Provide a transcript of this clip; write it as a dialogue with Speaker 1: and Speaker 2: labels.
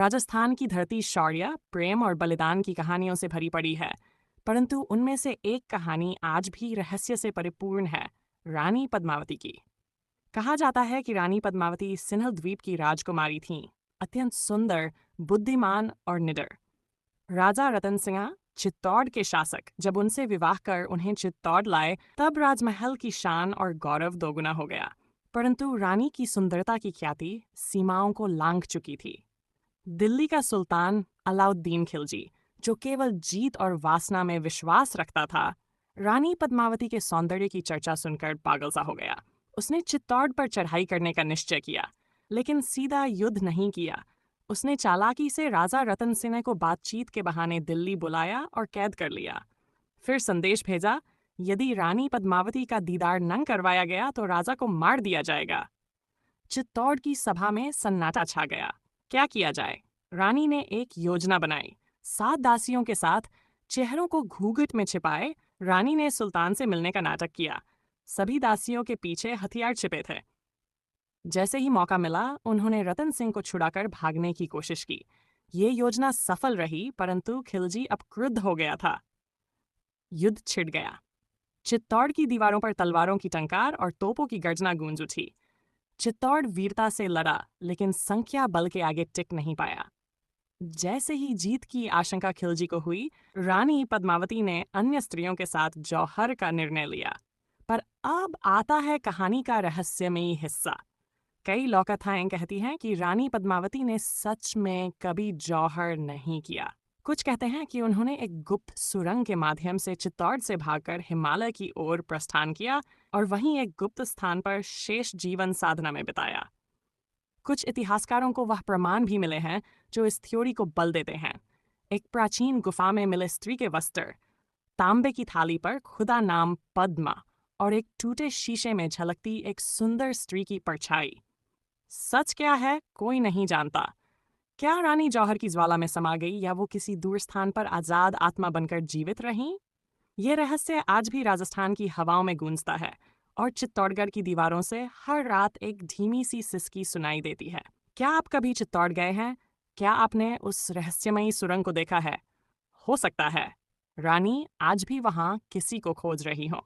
Speaker 1: राजस्थान की धरती शौर्य, प्रेम और बलिदान की कहानियों से भरी पड़ी है, परंतु उनमें से एक कहानी आज भी रहस्य से परिपूर्ण है, रानी पद्मावती की। कहा जाता है कि रानी पद्मावती सिन्हल द्वीप की राजकुमारी थीं, अत्यंत सुंदर, बुद्धिमान और निडर। राजा रतन सिंह, चित्तौड़ के शासक, जब उनसे विवाह कर उन्हें चित्तौड़ लाए, तब राजमहल की शान और गौरव दोगुना हो गया। परंतु रानी की सुंदरता की ख्याति सीमाओं को लांघ चुकी थी। दिल्ली का सुल्तान अलाउद्दीन खिलजी, जो केवल जीत और वासना में विश्वास रखता था, रानी पद्मावती के सौंदर्य की चर्चा सुनकर पागल सा हो गया। उसने चित्तौड़ पर चढ़ाई करने का निश्चय किया, लेकिन सीधा युद्ध नहीं किया। उसने चालाकी से राजा रतन सिंह को बातचीत के बहाने दिल्ली बुलाया और कैद कर लिया। फिर संदेश भेजा, यदि रानी पद्मावती का दीदार न करवाया गया तो राजा को मार दिया जाएगा। चित्तौड़ की सभा में सन्नाटा छा गया। क्या किया जाए? रानी ने एक योजना बनाई। 7 दासियों के साथ, चेहरों को घूंघट में छिपाए, रानी ने सुल्तान से मिलने का नाटक किया। सभी दासियों के पीछे हथियार छिपे थे। जैसे ही मौका मिला, उन्होंने रतन सिंह को छुड़ाकर भागने की कोशिश की। ये योजना सफल रही, परंतु खिलजी अब क्रुद्ध हो गया था। युद्ध छिड़ गया। चित्तौड़ की दीवारों पर तलवारों की टंकार और तोपों की गर्जना गूंज उठी। चित्तौड़ वीरता से लड़ा, लेकिन संख्या बल के आगे टिक नहीं पाया। जैसे ही जीत की आशंका खिलजी को हुई, रानी पद्मावती ने अन्य स्त्रियों के साथ जौहर का निर्णय लिया। पर अब आता है कहानी का रहस्यमयी हिस्सा। कई लोककथाएं कहती हैं कि रानी पद्मावती ने सच में कभी जौहर नहीं किया। कुछ कहते हैं कि उन्होंने एक गुप्त सुरंग के माध्यम से चित्तौड़ से भागकर हिमालय की ओर प्रस्थान किया और वहीं एक गुप्त स्थान पर शेष जीवन साधना में बिताया। कुछ इतिहासकारों को वह प्रमाण भी मिले हैं जो इस थ्योरी को बल देते हैं। एक प्राचीन गुफा में मिले स्त्री के वस्त्र, तांबे की थाली पर खुदा नाम पद्मा और एक टूटे शीशे में झलकती एक सुंदर स्त्री की परछाई। सच क्या है, कोई नहीं जानता। क्या रानी जौहर की ज्वाला में समा गई या वो किसी दूर स्थान पर आजाद आत्मा बनकर जीवित रहीं? ये रहस्य आज भी राजस्थान की हवाओं में गूंजता है और चित्तौड़गढ़ की दीवारों से हर रात एक धीमी सी सिसकी सुनाई देती है। क्या आप कभी चित्तौड़ गए हैं? क्या आपने उस रहस्यमयी सुरंग को देखा है? हो सकता है रानी आज भी वहां किसी को खोज रही हो।